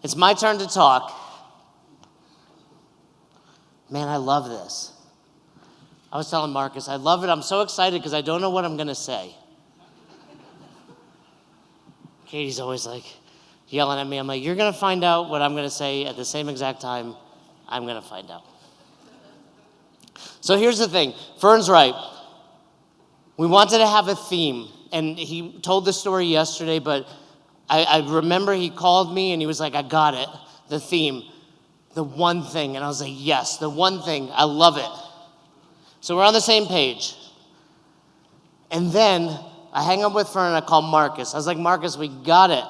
It's my turn to talk. Man, I love this. I was telling Marcus, I love it. I'm so excited because I don't know what I'm going to say. Katie's always like yelling at me. I'm like, you're going to find out what I'm going to say at the same exact time I'm going to find out. So here's the thing. Fern's right. We wanted to have a theme. And he told the story yesterday, but I remember he called me and he was like, I got it. The theme. The one thing. And I was like, yes, the one thing. I love it. So we're on the same page. And then I hang up with Fern and I call Marcus. I was like, Marcus, we got it.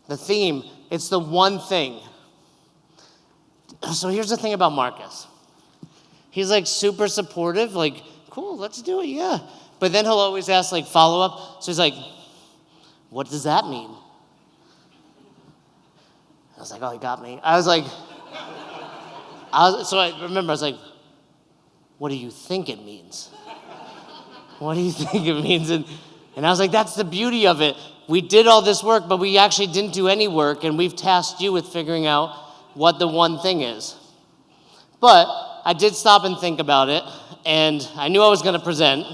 The theme, it's the one thing. So here's the thing about Marcus. He's like super supportive, like, cool, let's do it, yeah. But then he'll always ask like follow-up. So he's like, what does that mean? I was like, oh, he got me. So I remember, I was like, what do you think it means? What do you think it means? And I was like, that's the beauty of it. We did all this work, but we actually didn't do any work, and we've tasked you with figuring out what the one thing is. But I did stop and think about it, and I knew I was going to present.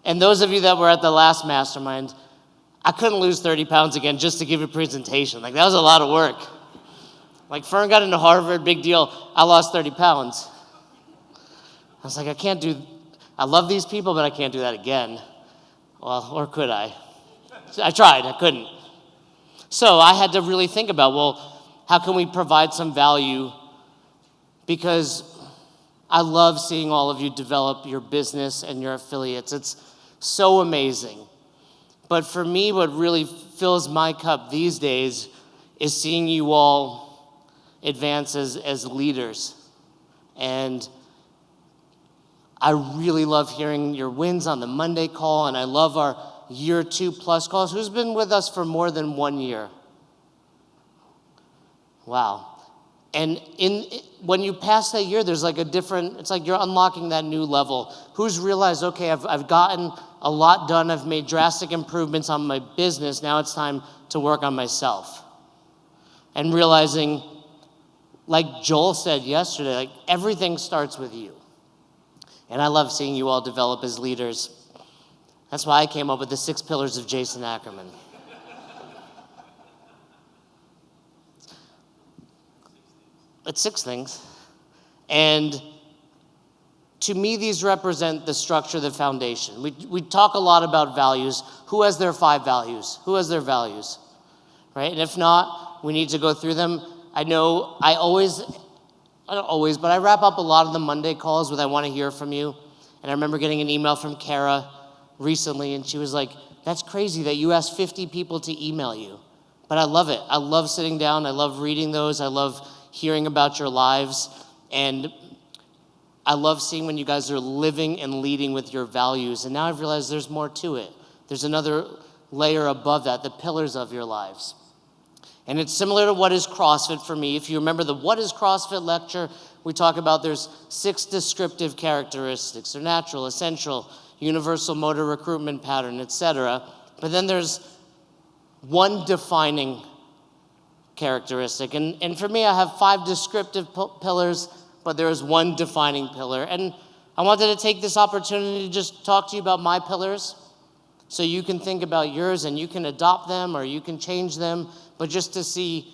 And those of you that were at the last mastermind, I couldn't lose 30 pounds again just to give a presentation. Like, that was a lot of work. Like, Fern got into Harvard, big deal. I lost 30 pounds. I was like, I love these people, but I can't do that again. Well, or could I? I tried, I couldn't. So I had to really think about, well, how can we provide some value? Because I love seeing all of you develop your business and your affiliates. It's so amazing. But for me, what really fills my cup these days is seeing you all advance as leaders. And I really love hearing your wins on the Monday call, and I love our year 2+ calls. Who's been with us for more than 1 year? Wow. And when you pass that year, there's like it's like you're unlocking that new level. Who's realized, okay, I've gotten a lot done. I've made drastic improvements on my business. Now it's time to work on myself. And realizing, like Joel said yesterday, like everything starts with you. And I love seeing you all develop as leaders. That's why I came up with the 6 pillars of Jason Ackerman. It's 6 things. And to me, these represent the structure, the foundation. We talk a lot about values. Who has their 5 values? Who has their values? Right? And if not, we need to go through them. I know I don't always, but I wrap up a lot of the Monday calls with I want to hear from you. And I remember getting an email from Kara recently, and she was like, that's crazy that you asked 50 people to email you. But I love it. I love sitting down. I love reading those. I love hearing about your lives. And I love seeing when you guys are living and leading with your values. And now I've realized there's more to it. There's another layer above that, the pillars of your lives. And it's similar to what is CrossFit for me. If you remember the What is CrossFit lecture, we talk about there's 6 descriptive characteristics. They're natural, essential, universal motor recruitment pattern, etc. But then there's one defining characteristic. And for me, I have 5 descriptive pillars, but there is one defining pillar. And I wanted to take this opportunity to just talk to you about my pillars so you can think about yours and you can adopt them or you can change them, but just to see,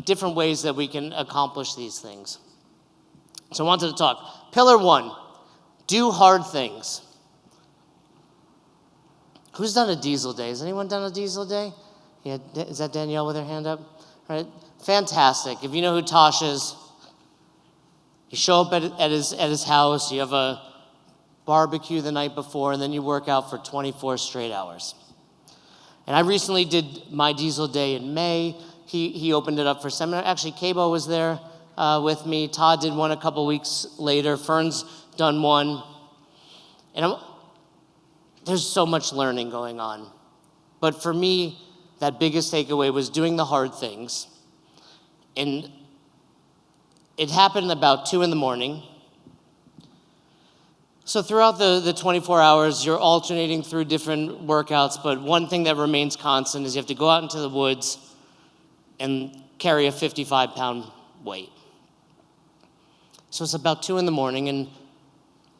different ways that we can accomplish these things. So I wanted to talk. Pillar 1, do hard things. Who's done a diesel day? Has anyone done a diesel day? Yeah, is that Danielle with her hand up? All right, fantastic. If you know who Tosh is, you show up at his house, you have a barbecue the night before, and then you work out for 24 straight hours. And I recently did my diesel day in May. He opened it up for seminar. Actually, Cabo was there with me. Todd did one a couple weeks later. Fern's done one. And there's so much learning going on. But for me, that biggest takeaway was doing the hard things. And it happened about 2 a.m. So throughout the 24 hours, you're alternating through different workouts, but one thing that remains constant is you have to go out into the woods and carry a 55-pound weight. So it's about 2 in the morning, and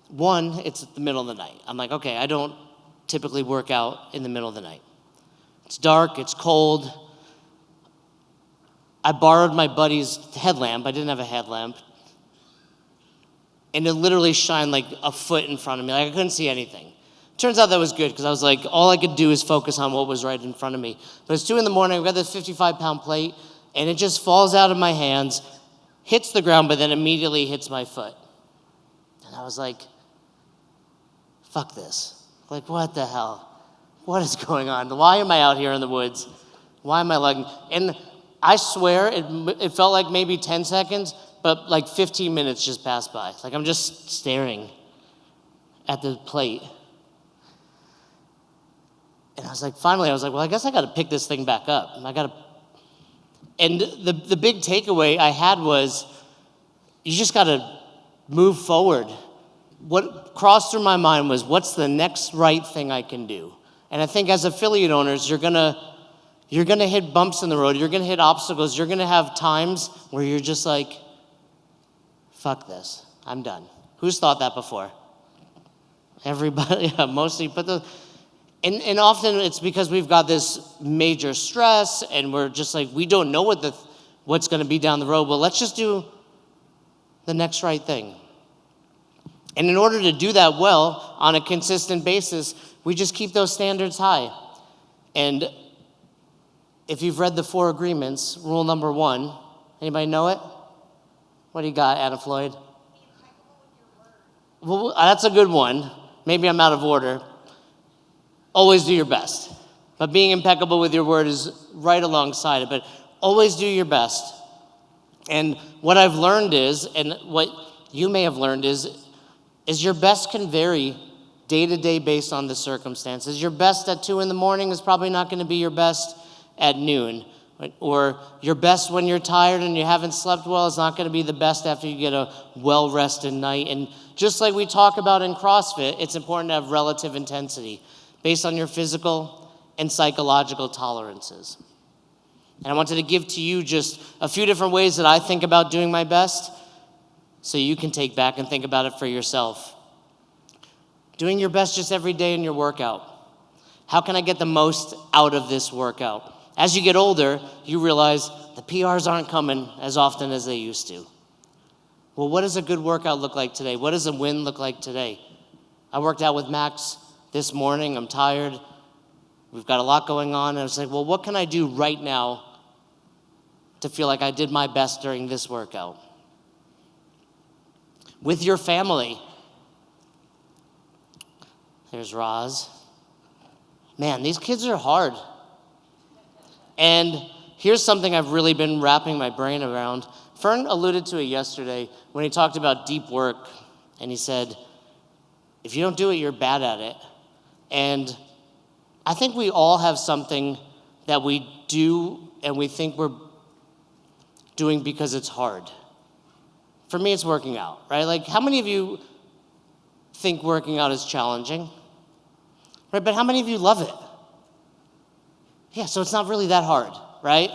one, it's the middle of the night. I'm like, okay, I don't typically work out in the middle of the night. It's dark, it's cold. I borrowed my buddy's headlamp. I didn't have a headlamp. And it literally shined like a foot in front of me. Like I couldn't see anything. Turns out that was good because I was like, all I could do is focus on what was right in front of me. But it's 2 in the morning, I've got this 55-pound plate, and it just falls out of my hands, hits the ground, but then immediately hits my foot. And I was like, fuck this. Like, what the hell? What is going on? Why am I out here in the woods? Why am I lugging? And I swear it felt like maybe 10 seconds, but like 15 minutes just passed by. Like I'm just staring at the plate. And I was like, finally, well, I guess I got to pick this thing back up. And the big takeaway I had was, you just got to move forward. What crossed through my mind was, what's the next right thing I can do? And I think as affiliate owners, you're gonna hit bumps in the road. You're gonna hit obstacles. You're gonna have times where you're just like, fuck this, I'm done. Who's thought that before? Everybody, yeah, mostly. And often it's because we've got this major stress, and we're just like, we don't know what's gonna be down the road. Well, let's just do the next right thing. And in order to do that well on a consistent basis, we just keep those standards high. And if you've read the 4 agreements, rule number 1, anybody know it? What do you got, Anna Floyd? Be impeccable with your word. Well, that's a good one. Maybe I'm out of order. Always do your best. But being impeccable with your word is right alongside it. But always do your best. And what I've learned is, and what you may have learned is your best can vary day to day based on the circumstances. Your best at 2 in the morning is probably not going to be your best at noon. Or your best when you're tired and you haven't slept well is not going to be the best after you get a well-rested night. And just like we talk about in CrossFit, it's important to have relative intensity based on your physical and psychological tolerances. And I wanted to give to you just a few different ways that I think about doing my best so you can take back and think about it for yourself. Doing your best just every day in your workout. How can I get the most out of this workout? As you get older, you realize the PRs aren't coming as often as they used to. Well, what does a good workout look like today? What does a win look like today? I worked out with Max this morning. I'm tired. We've got a lot going on. And I was like, well, what can I do right now to feel like I did my best during this workout? With your family. There's Roz. Man, these kids are hard. And here's something I've really been wrapping my brain around. Fern alluded to it yesterday when he talked about deep work. And he said, if you don't do it, you're bad at it. And I think we all have something that we do and we think we're doing because it's hard. For me, it's working out, right? Like, how many of you think working out is challenging? Right, but how many of you love it? Yeah, so it's not really that hard, right?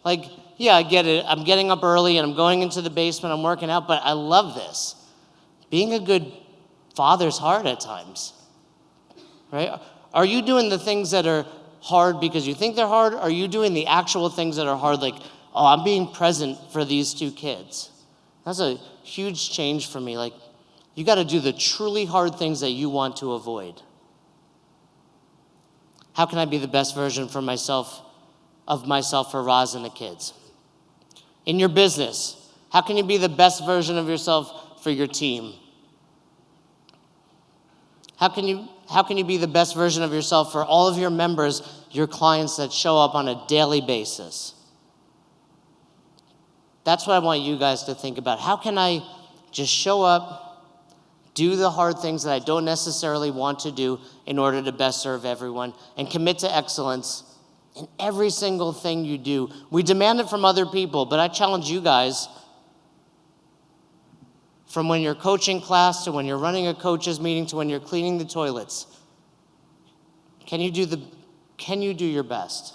Like, yeah, I get it. I'm getting up early and I'm going into the basement, I'm working out, but I love this. Being a good father's hard at times, right? Are you doing the things that are hard because you think they're hard? Or are you doing the actual things that are hard, like, oh, I'm being present for these 2 kids? That's a huge change for me. Like, you got to do the truly hard things that you want to avoid. How can I be the best version of myself for Roz and the kids? In your business, how can you be the best version of yourself for your team? How can you be the best version of yourself for all of your members, your clients that show up on a daily basis? That's what I want you guys to think about. How can I just show up, do the hard things that I don't necessarily want to do in order to best serve everyone, and commit to excellence in every single thing you do? We demand it from other people, but I challenge you guys, from when you're coaching class to when you're running a coaches meeting to when you're cleaning the toilets, can you do your best?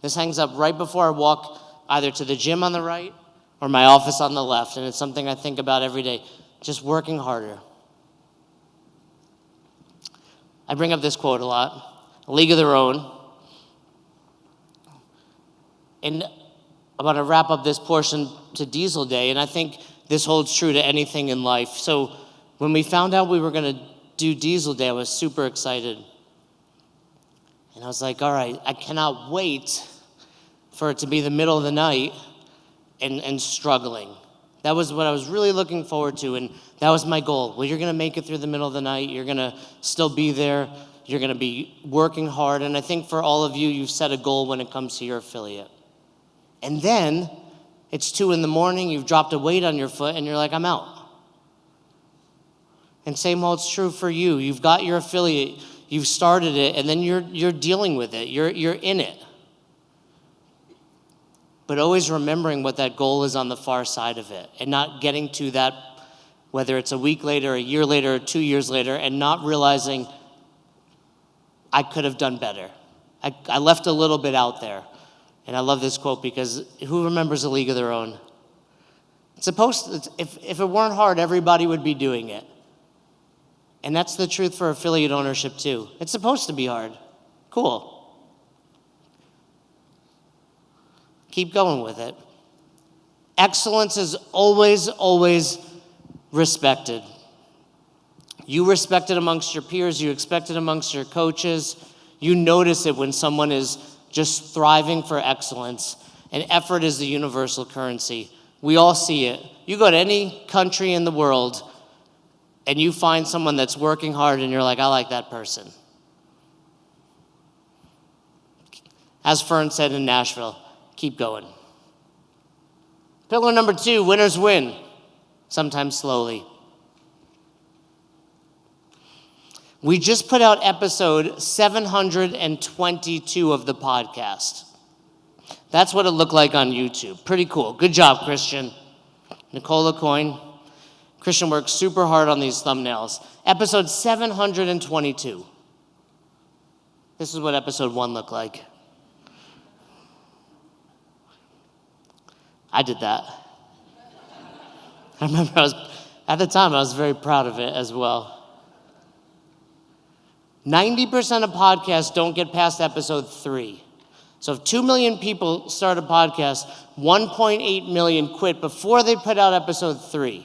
This hangs up right before I walk either to the gym on the right or my office on the left, and it's something I think about every day, just working harder. I bring up this quote a lot, a league of their own. And I want to wrap up this portion to Diesel Day, and I think this holds true to anything in life. So when we found out we were going to do Diesel Day, I was super excited. And I was like, all right, I cannot wait for it to be the middle of the night and struggling. That was what I was really looking forward to, and that was my goal. Well, you're going to make it through the middle of the night. You're going to still be there. You're going to be working hard, and I think for all of you, you've set a goal when it comes to your affiliate. And then it's 2 a.m, you've dropped a weight on your foot, and you're like, I'm out. And same holds true for you. You've got your affiliate, you've started it, and then you're dealing with it. You're in it. But always remembering what that goal is on the far side of it, and not getting to that, whether it's a week later, a year later, or 2 years later, and not realizing I could have done better. I left a little bit out there. And I love this quote because who remembers a league of their own? If it weren't hard, everybody would be doing it. And that's the truth for affiliate ownership too. It's supposed to be hard. Cool. Keep going with it. Excellence is always, always respected. You respect it amongst your peers. You expect it amongst your coaches. You notice it when someone is just thriving for excellence. And effort is the universal currency. We all see it. You go to any country in the world and you find someone that's working hard and you're like, I like that person. As Fern said in Nashville, keep going. Pillar number 2, winners win, sometimes slowly. We just put out episode 722 of the podcast. That's what it looked like on YouTube. Pretty cool. Good job, Christian. Nicola Coyne. Christian works super hard on these thumbnails. Episode 722. This is what episode 1 looked like. I did that. I remember at the time I was very proud of it as well. 90% of podcasts don't get past episode 3. So if 2 million people start a podcast, 1.8 million quit before they put out episode 3.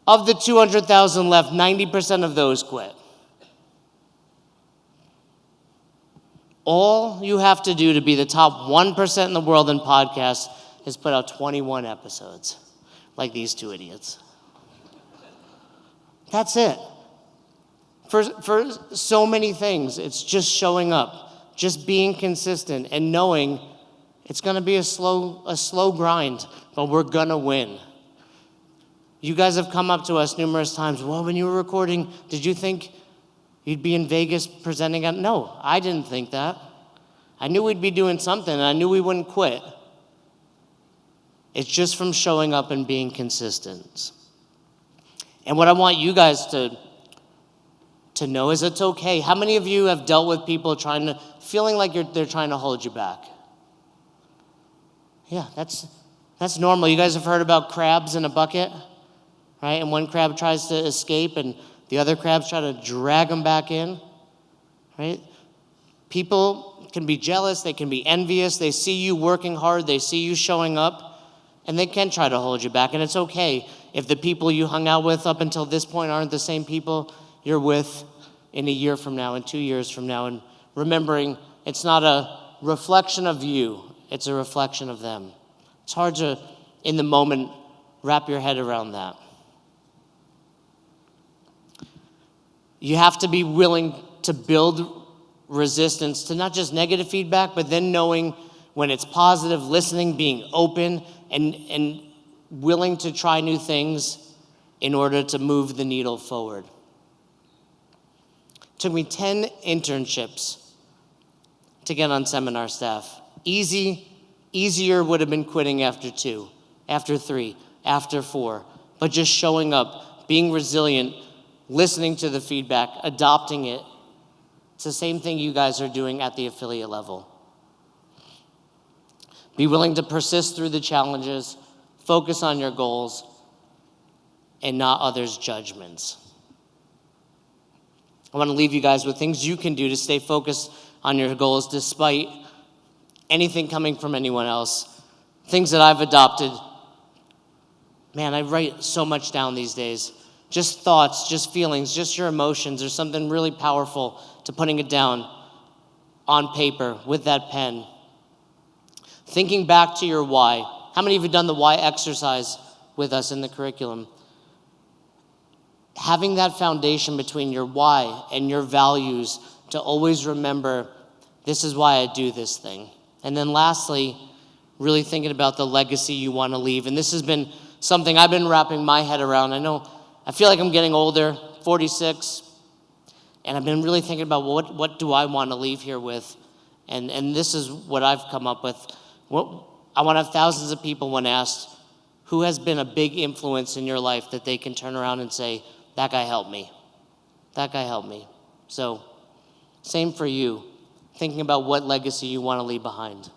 Of the 200,000 left, 90% of those quit. All you have to do to be the top 1% in the world in podcasts is put out 21 episodes, like these 2 idiots. That's it. For so many things, it's just showing up, just being consistent, and knowing it's going to be a slow grind, but we're going to win. You guys have come up to us numerous times. Well, when you were recording, did you think you'd be in Vegas presenting? No, I didn't think that. I knew we'd be doing something, and I knew we wouldn't quit. It's just from showing up and being consistent. And what I want you guys to know is it's okay. How many of you have dealt with people feeling like they're trying to hold you back? Yeah, that's normal. You guys have heard about crabs in a bucket, right? And one crab tries to escape and the other crabs try to drag them back in, right? People can be jealous, they can be envious, they see you working hard, they see you showing up, and they can try to hold you back. And it's okay if the people you hung out with up until this point aren't the same people you're with in a year from now, in 2 years from now, and remembering it's not a reflection of you, it's a reflection of them. It's hard to, in the moment, wrap your head around that. You have to be willing to build resistance to not just negative feedback, but then knowing when it's positive, listening, being open, and willing to try new things in order to move the needle forward. It took me 10 internships to get on seminar staff. Easier would have been quitting after 2, after 3, after 4, but just showing up, being resilient, listening to the feedback, adopting it. It's the same thing you guys are doing at the affiliate level. Be willing to persist through the challenges, focus on your goals, and not others' judgments. I want to leave you guys with things you can do to stay focused on your goals despite anything coming from anyone else. Things that I've adopted. Man, I write so much down these days. Just thoughts, just feelings, just your emotions. There's something really powerful to putting it down on paper with that pen. Thinking back to your why. How many of you have done the why exercise with us in the curriculum? Having that foundation between your why and your values to always remember, this is why I do this thing. And then lastly, really thinking about the legacy you want to leave. And this has been something I've been wrapping my head around. I feel like I'm getting older, 46, and I've been really thinking about what do I want to leave here with? And this is what I've come up with. I want to have thousands of people when asked, who has been a big influence in your life that they can turn around and say, that guy helped me. That guy helped me. So, same for you. Thinking about what legacy you want to leave behind.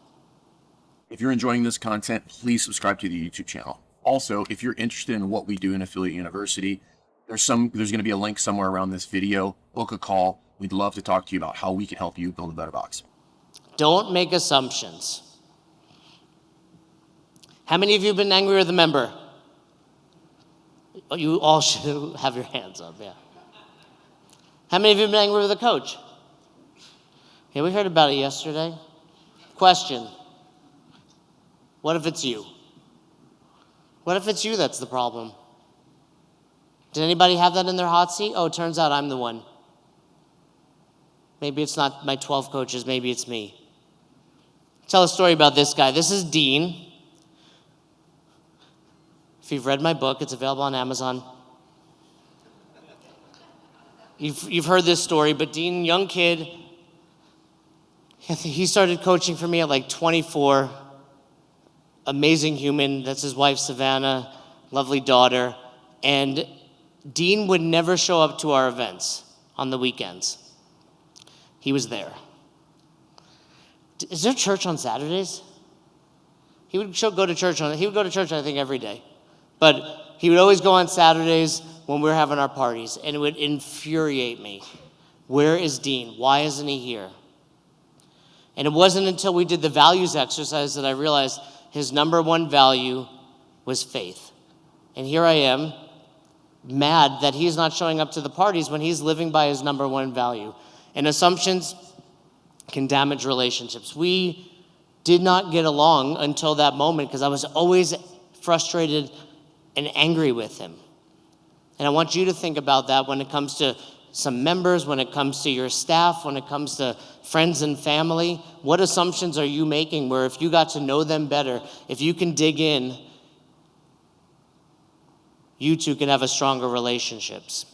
If you're enjoying this content, please subscribe to the YouTube channel. Also, if you're interested in what we do in Affiliate University, there's going to be a link somewhere around this video. Book a call. We'd love to talk to you about how we can help you build a better box. Don't make assumptions. How many of you have been angry with a member? You all should have your hands up, yeah. How many of you have been angry with a coach? Yeah, we heard about it yesterday. Question. What if it's you? What if it's you that's the problem? Did anybody have that in their hot seat? Oh, it turns out I'm the one. Maybe it's not my 12 coaches, maybe it's me. Tell a story about this guy. This is Dean. If you've read my book, it's available on Amazon. You've heard this story, but Dean, young kid, he started coaching for me at like 24. Amazing human. That's his wife, Savannah, lovely daughter. And Dean would never show up to our events on the weekends. He was there. Is there church on Saturdays? He would go to church, I think, every day. But he would always go on Saturdays when we were having our parties, and it would infuriate me. Where is Dean? Why isn't he here? And it wasn't until we did the values exercise that I realized his number one value was faith. And here I am, mad that he's not showing up to the parties when he's living by his number one value. And assumptions can damage relationships. We did not get along until that moment because I was always frustrated and angry with him. And I want you to think about that when it comes to some members, when it comes to your staff, when it comes to friends and family. What assumptions are you making where if you got to know them better, if you can dig in, you two can have a stronger relationships.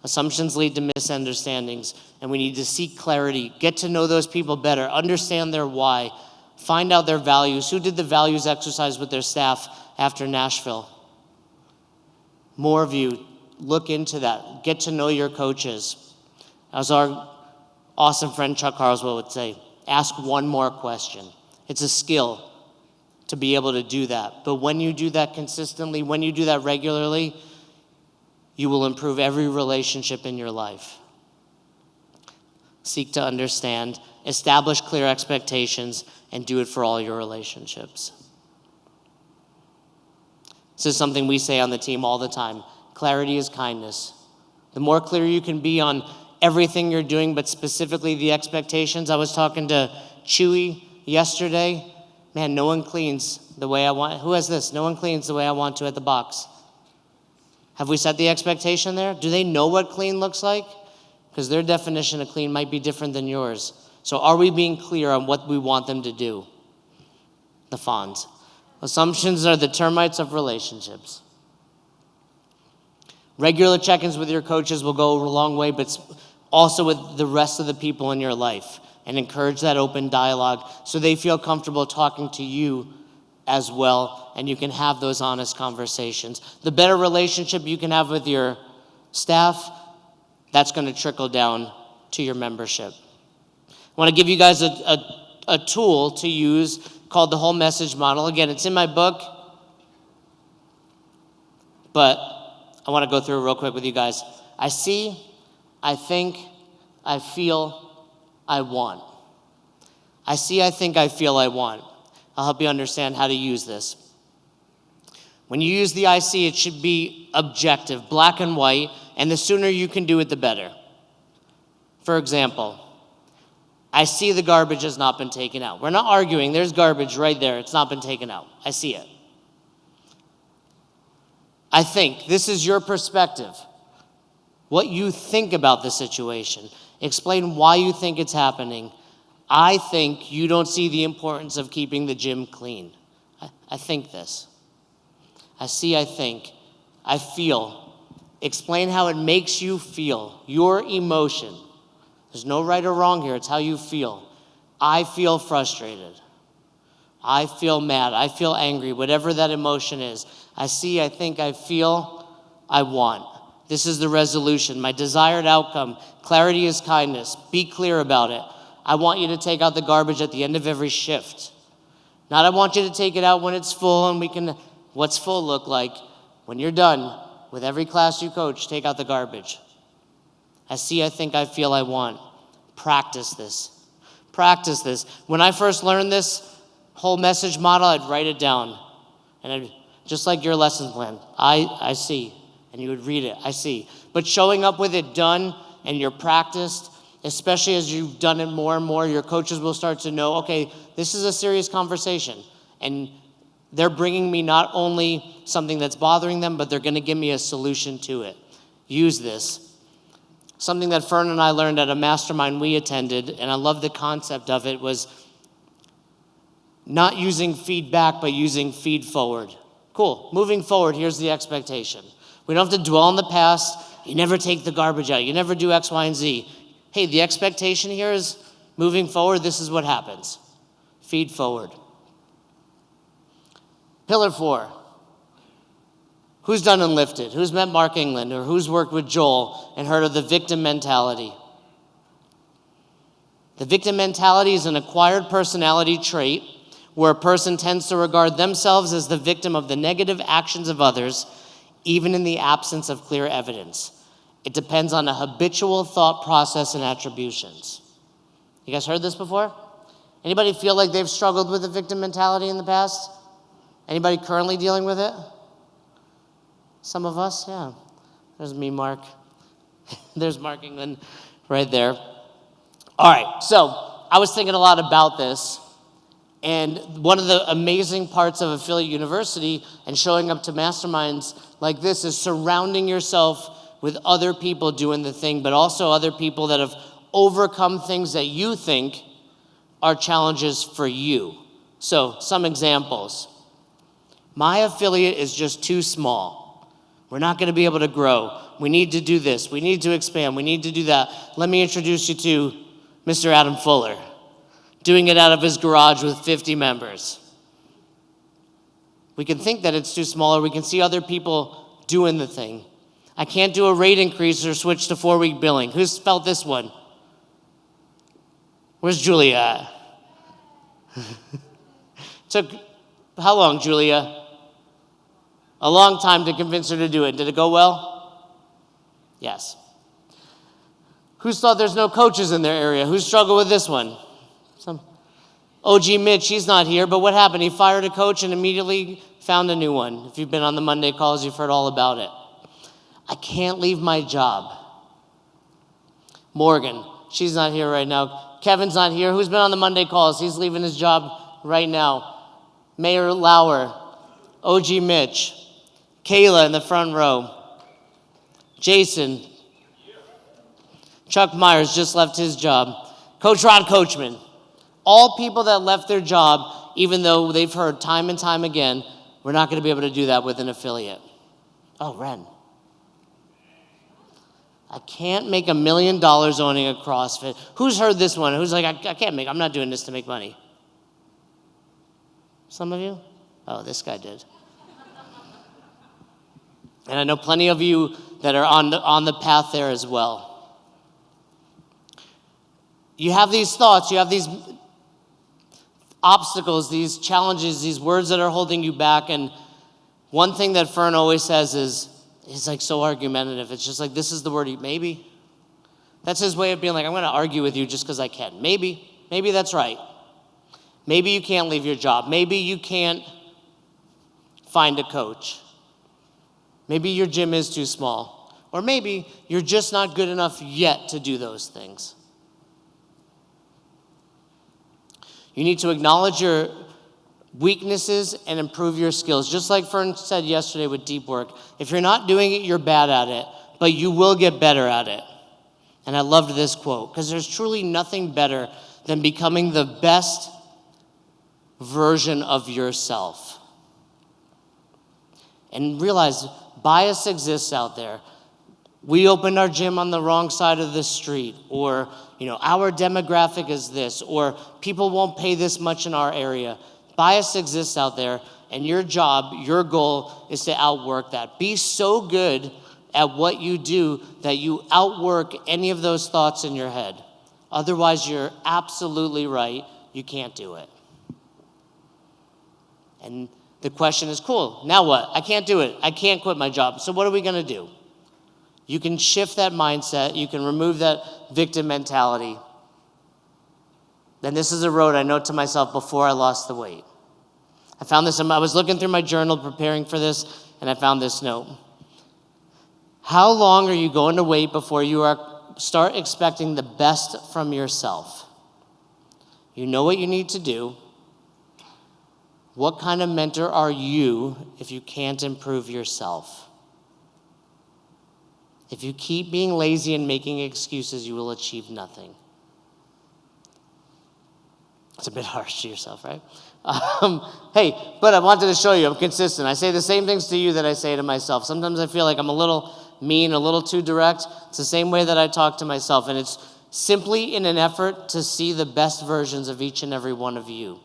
Assumptions lead to misunderstandings, and we need to seek clarity, get to know those people better, understand their why, find out their values. Who did the values exercise with their staff after Nashville? More of you, look into that. Get to know your coaches. As our awesome friend Chuck Carswell would say, ask one more question. It's a skill to be able to do that. But when you do that consistently, when you do that regularly, you will improve every relationship in your life. Seek to understand, establish clear expectations, and do it for all your relationships. This is something we say on the team all the time. Clarity is kindness. The more clear you can be on everything you're doing, but specifically the expectations. I was talking to Chewy yesterday. Man, no one cleans the way I want. Who has this? No one cleans the way I want to at the box. Have we set the expectation there? Do they know what clean looks like? Because their definition of clean might be different than yours. So are we being clear on what we want them to do? The Fonz. Assumptions are the termites of relationships. Regular check-ins with your coaches will go a long way, but also with the rest of the people in your life, and encourage that open dialogue so they feel comfortable talking to you as well, and you can have those honest conversations. The better relationship you can have with your staff, that's going to trickle down to your membership. I want to give you guys a tool to use called the whole message model. Again, it's in my book, but I want to go through it real quick with you guys. I see, I think, I feel, I want. I see, I think, I feel, I want. I'll help you understand how to use this. When you use the I see, it should be objective, black and white, and the sooner you can do it, the better. For example, I see the garbage has not been taken out. We're not arguing. There's garbage right there. It's not been taken out. I see it. I think. This is your perspective. What you think about the situation. Explain why you think it's happening. I think you don't see the importance of keeping the gym clean. I think this. I see, I think. I feel. Explain how it makes you feel. Your emotion. There's no right or wrong here. It's how you feel. I feel frustrated. I feel mad. I feel angry. Whatever that emotion is. I see, I think, I feel, I want. This is the resolution. My desired outcome. Clarity is kindness. Be clear about it. I want you to take out the garbage at the end of every shift. Not I want you to take it out when it's full and we can, what's full look like? When you're done with every class you coach, take out the garbage. I see, I think, I feel, I want. Practice this. Practice this. When I first learned this whole message model, I'd write it down. And just like your lesson plan, I see. And you would read it, I see. But showing up with it done and you're practiced, especially as you've done it more and more, your coaches will start to know, okay, this is a serious conversation. And they're bringing me not only something that's bothering them, but they're going to give me a solution to it. Use this. Something that Fern and I learned at a mastermind we attended, and I love the concept of it, was not using feedback, but using feed forward. Cool. Moving forward, here's the expectation. We don't have to dwell on the past. You never take the garbage out. You never do X, Y, and Z. Hey, the expectation here is moving forward, this is what happens. Feed forward. Pillar 4. Who's done and lifted? Who's met Mark England? Or who's worked with Joel and heard of the victim mentality? The victim mentality is an acquired personality trait where a person tends to regard themselves as the victim of the negative actions of others, even in the absence of clear evidence. It depends on a habitual thought process and attributions. You guys heard this before? Anybody feel like they've struggled with the victim mentality in the past? Anybody currently dealing with it? Some of us, yeah. There's me, Mark. There's Mark England right there. All right, so I was thinking a lot about this, and one of the amazing parts of Affiliate University and showing up to masterminds like this is surrounding yourself with other people doing the thing, but also other people that have overcome things that you think are challenges for you. So, some examples. My affiliate is just too small. We're not going to be able to grow. We need to do this. We need to expand. We need to do that. Let me introduce you to Mr. Adam Fuller, doing it out of his garage with 50 members. We can think that it's too small, or we can see other people doing the thing. I can't do a rate increase or switch to 4-week billing. Who's felt this one? Where's Julia at? Took how long, Julia? A long time to convince her to do it. Did it go well? Yes. Who's thought there's no coaches in their area? Who's struggled with this one? Some OG Mitch, he's not here, but what happened? He fired a coach and immediately found a new one. If you've been on the Monday calls, you've heard all about it. I can't leave my job. Morgan, she's not here right now. Kevin's not here. Who's been on the Monday calls? He's leaving his job right now. Mayor Lauer, OG Mitch, Kayla in the front row, Jason, Chuck Myers just left his job, Coach Rod Coachman. All people that left their job, even though they've heard time and time again, we're not going to be able to do that with an affiliate. Oh, Ren. I can't make $1 million owning a CrossFit. Who's heard this one? Who's like, I'm not doing this to make money. Some of you? Oh, this guy did. And I know plenty of you that are on the path there as well. You have these thoughts, you have these obstacles, these challenges, these words that are holding you back. And one thing that Fern always says is, he's like so argumentative. It's just like, this is the word, maybe. That's his way of being like, I'm going to argue with you just because I can. Maybe that's right. Maybe you can't leave your job. Maybe you can't find a coach. Maybe your gym is too small. Or maybe you're just not good enough yet to do those things. You need to acknowledge your weaknesses and improve your skills. Just like Fern said yesterday with deep work, if you're not doing it, you're bad at it, but you will get better at it. And I loved this quote, because there's truly nothing better than becoming the best version of yourself. And realize bias exists out there. We opened our gym on the wrong side of the street, or our demographic is this, or people won't pay this much in our area. Bias exists out there, and your job, your goal is to outwork that. Be so good at what you do that you outwork any of those thoughts in your head. Otherwise, you're absolutely right, you can't do it. And the question is, cool, now what? I can't do it. I can't quit my job. So what are we going to do? You can shift that mindset. You can remove that victim mentality. And this is a road I know to myself before I lost the weight. I found this, I was looking through my journal preparing for this, and I found this note. How long are you going to wait before you start expecting the best from yourself? You know what you need to do. What kind of mentor are you if you can't improve yourself? If you keep being lazy and making excuses, you will achieve nothing. It's a bit harsh to yourself, right? Hey, but I wanted to show you I'm consistent. I say the same things to you that I say to myself. Sometimes I feel like I'm a little mean, a little too direct. It's the same way that I talk to myself, and it's simply in an effort to see the best versions of each and every one of you.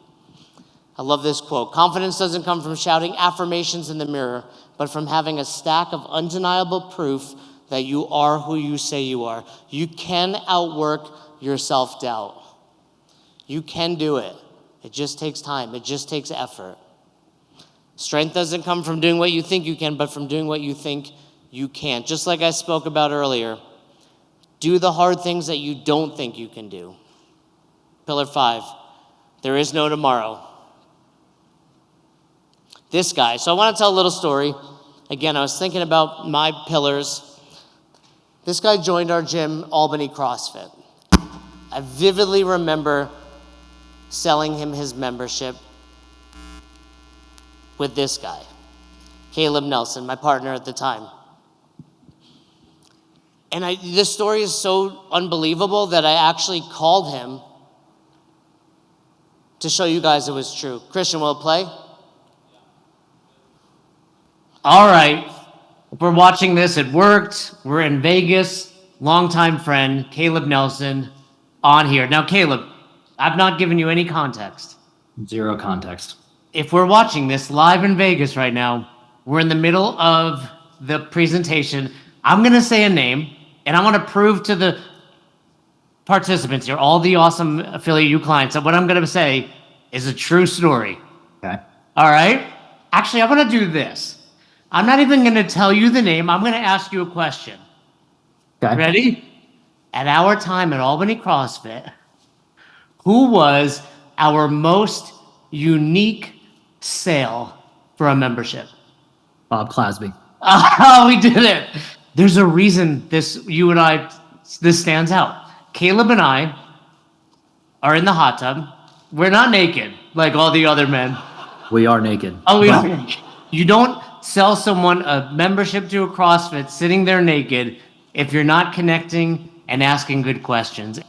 I love this quote. Confidence doesn't come from shouting affirmations in the mirror, but from having a stack of undeniable proof that you are who you say you are. You can outwork your self-doubt. You can do it. It just takes time. It just takes effort. Strength doesn't come from doing what you think you can, but from doing what you think you can't. Just like I spoke about earlier, do the hard things that you don't think you can do. Pillar 5, there is no tomorrow. This guy, so I want to tell a little story. Again, I was thinking about my pillars. This guy joined our gym, Albany CrossFit. I vividly remember selling him his membership with this guy, Caleb Nelson, my partner at the time. And this story is so unbelievable that I actually called him to show you guys it was true. Christian, will it play? All right. If we're watching this, it worked. We're in Vegas. Longtime friend, Caleb Nelson, on here. Now, Caleb, I've not given you any context. Zero context. If we're watching this live in Vegas right now, we're in the middle of the presentation. I'm going to say a name, and I want to prove to the participants here, all the awesome affiliate U clients, that what I'm going to say is a true story. Okay. All right? Actually, I'm going to do this. I'm not even going to tell you the name. I'm going to ask you a question. Okay. Ready? At our time at Albany CrossFit, who was our most unique sale for a membership? Bob Clasby. Oh, we did it. There's a reason this stands out. Caleb and I are in the hot tub. We're not naked like all the other men. We are naked. Oh, we are naked. You don't sell someone a membership to a CrossFit sitting there naked if you're not connecting and asking good questions.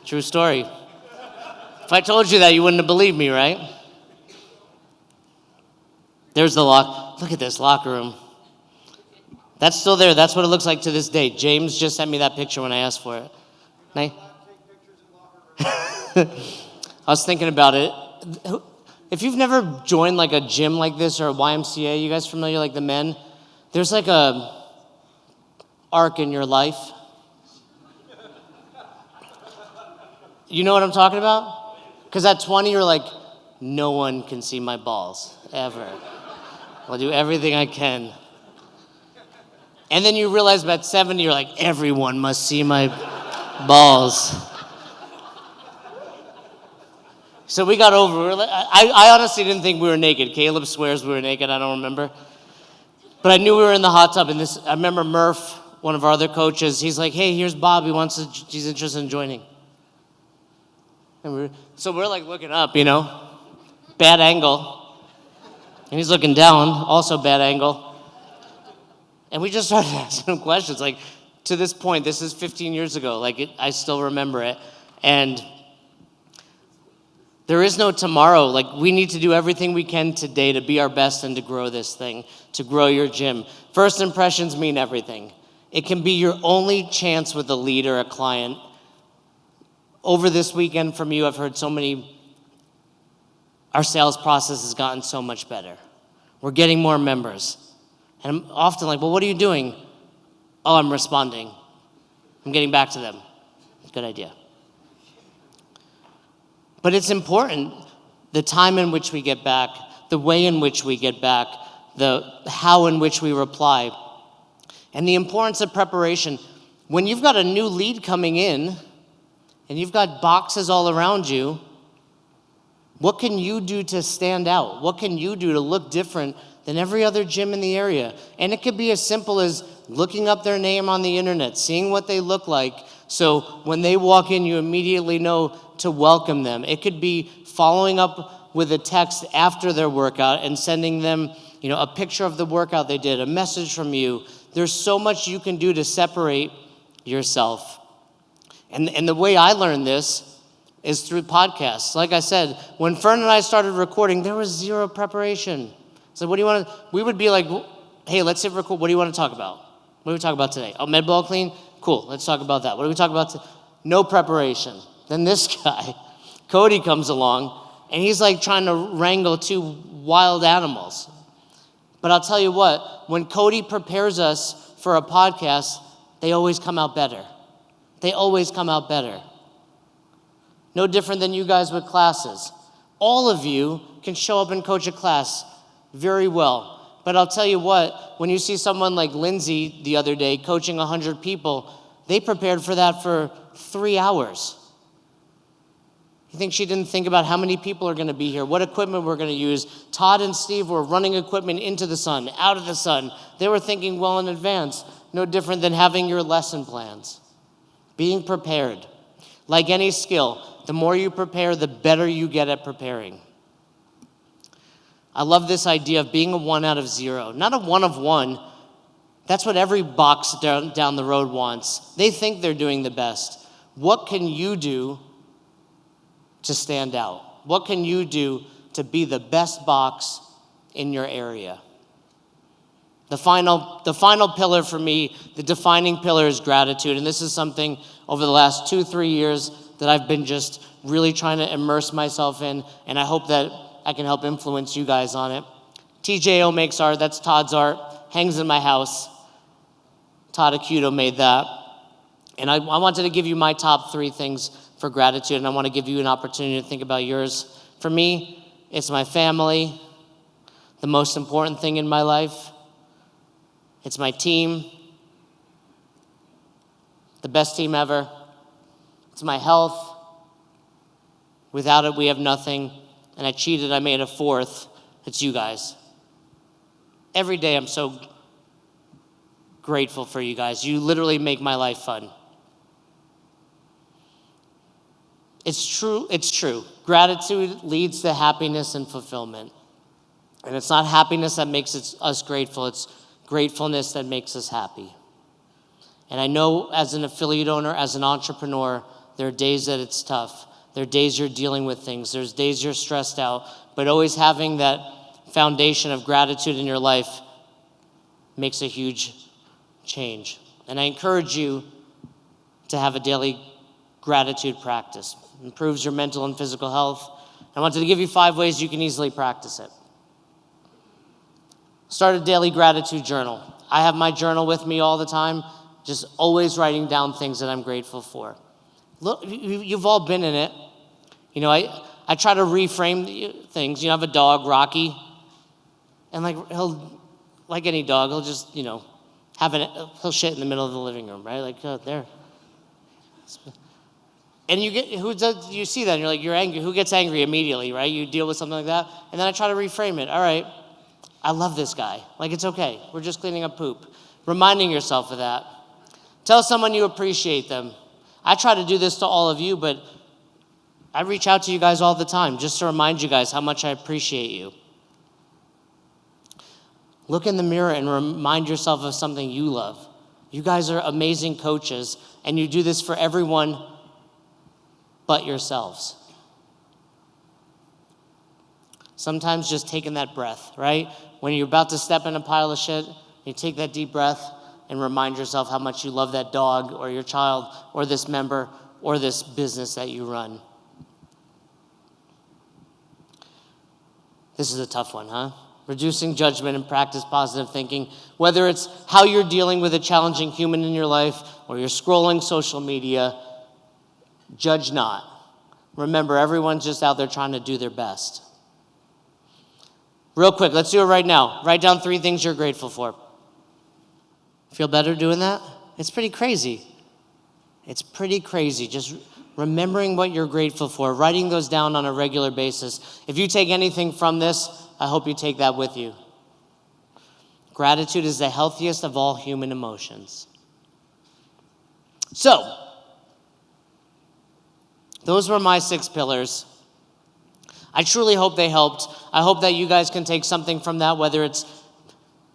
True story. If I told you that, you wouldn't have believed me, right? There's the lock. Look at this locker room. That's still there. That's what it looks like to this day. James just sent me that picture when I asked for it. I was thinking about it. If you've never joined like a gym like this or a YMCA, you guys familiar, like the men? There's like a arc in your life. You know what I'm talking about? Because at 20, you're like, no one can see my balls, ever. I'll do everything I can. And then you realize about 70, you're like, everyone must see my balls. So we got over. I honestly didn't think we were naked. Caleb swears we were naked. I don't remember. But I knew we were in the hot tub. And I remember Murph, one of our other coaches, he's like, hey, here's Bob. He's interested in joining. And so we're like looking up, bad angle. And he's looking down, also bad angle. And we just started asking him questions. Like, to this point, this is 15 years ago. I still remember it. And there is no tomorrow. We need to do everything we can today to be our best and to grow this thing, to grow your gym. First impressions mean everything. It can be your only chance with a lead or a client. Over this weekend from you, I've heard our sales process has gotten so much better. We're getting more members. And I'm often like, well, what are you doing? Oh, I'm responding. I'm getting back to them. Good idea. But it's important, the time in which we get back, the way in which we get back, the how in which we reply, and the importance of preparation. When you've got a new lead coming in, and you've got boxes all around you, what can you do to stand out? What can you do to look different than every other gym in the area? And it could be as simple as looking up their name on the internet, seeing what they look like, so when they walk in, you immediately know to welcome them. It could be following up with a text after their workout and sending them, a picture of the workout they did, a message from you. There's so much you can do to separate yourself. And the way I learned this is through podcasts. Like I said, when Fern and I started recording, there was zero preparation. So what do you want to, we would be like, hey, let's hit record. What do you want to talk about? What do we talk about today? Oh, med ball clean? Cool, let's talk about that. What do we talk about today? No preparation. Then this guy, Cody, comes along, and he's like trying to wrangle two wild animals. But I'll tell you what, when Cody prepares us for a podcast, they always come out better. They always come out better. No different than you guys with classes. All of you can show up and coach a class very well. But I'll tell you what, when you see someone like Lindsay the other day coaching 100 people, they prepared for that for 3 hours. You think she didn't think about how many people are going to be here, what equipment we're going to use? Todd and Steve were running equipment into the sun, out of the sun. They were thinking well in advance. No different than having your lesson plans. Being prepared. Like any skill, the more you prepare, the better you get at preparing. I love this idea of being a 1 out of 0, not a 1 of 1. That's what every box down the road wants. They think they're doing the best. What can you do to stand out? What can you do to be the best box in your area? The final pillar for me, the defining pillar, is gratitude. And this is something over the last 2-3 years that I've been just really trying to immerse myself in, and I hope that I can help influence you guys on it. TJO makes art, that's Todd's art, hangs in my house. Todd Acuto made that. And I wanted to give you my top 3 things for gratitude, and I want to give you an opportunity to think about yours. For me, it's my family, the most important thing in my life. It's my team, the best team ever. It's my health. Without it, we have nothing. And I cheated, I made a 4th. It's you guys. Every day I'm so grateful for you guys. You literally make my life fun. It's true. Gratitude leads to happiness and fulfillment. And it's not happiness that makes us grateful, it's gratefulness that makes us happy. And I know as an affiliate owner, as an entrepreneur, there are days that it's tough. There are days you're dealing with things. There's days you're stressed out. But always having that foundation of gratitude in your life makes a huge change. And I encourage you to have a daily gratitude practice. It improves your mental and physical health. I wanted to give you 5 ways you can easily practice it. Start a daily gratitude journal. I have my journal with me all the time, just always writing down things that I'm grateful for. Look, you've all been in it. I try to reframe things. You know, I have a dog, Rocky, and like he'll, like any dog, he'll just, he'll shit in the middle of the living room, right? Like, there. And you see that, and you're like, you're angry. Who gets angry immediately, right? You deal with something like that. And then I try to reframe it. All right, I love this guy. Like, it's okay. We're just cleaning up poop. Reminding yourself of that. Tell someone you appreciate them. I try to do this to all of you, but I reach out to you guys all the time just to remind you guys how much I appreciate you. Look in the mirror and remind yourself of something you love. You guys are amazing coaches, and you do this for everyone but yourselves. Sometimes just taking that breath, right? When you're about to step in a pile of shit, you take that deep breath and remind yourself how much you love that dog or your child or this member or this business that you run. This is a tough one, huh? Reducing judgment and practice positive thinking. Whether it's how you're dealing with a challenging human in your life or you're scrolling social media, judge not. Remember, everyone's just out there trying to do their best. Real quick, let's do it right now. Write down 3 things you're grateful for. Feel better doing that? It's pretty crazy. It's pretty crazy. Just remembering what you're grateful for, writing those down on a regular basis. If you take anything from this, I hope you take that with you. Gratitude is the healthiest of all human emotions. So, those were my 6 pillars. I truly hope they helped. I hope that you guys can take something from that, whether it's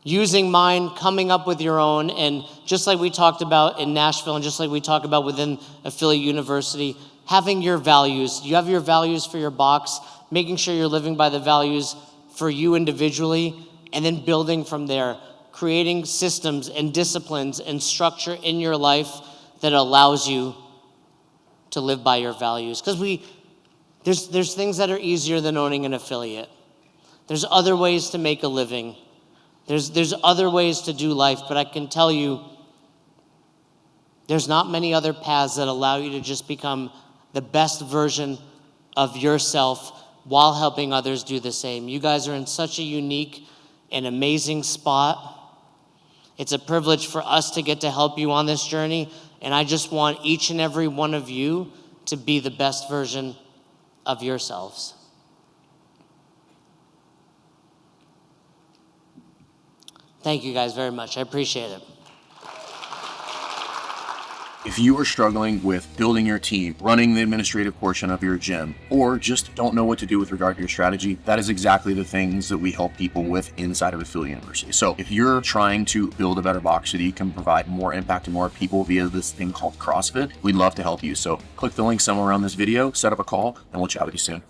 using mine, coming up with your own, and just like we talked about in Nashville and just like we talk about within Affiliate University, having your values. You have your values for your box, making sure you're living by the values for you individually, and then building from there, creating systems and disciplines and structure in your life that allows you to live by your values. Because there's things that are easier than owning an affiliate. There's other ways to make a living. There's other ways to do life, but I can tell you, there's not many other paths that allow you to just become the best version of yourself while helping others do the same. You guys are in such a unique and amazing spot. It's a privilege for us to get to help you on this journey, and I just want each and every one of you to be the best version of yourselves. Thank you guys very much. I appreciate it. If you are struggling with building your team, running the administrative portion of your gym, or just don't know what to do with regard to your strategy, that is exactly the things that we help people with inside of Affiliate University. So if you're trying to build a better box so that you can provide more impact to more people via this thing called CrossFit, we'd love to help you. So click the link somewhere around this video, set up a call, and we'll chat with you soon.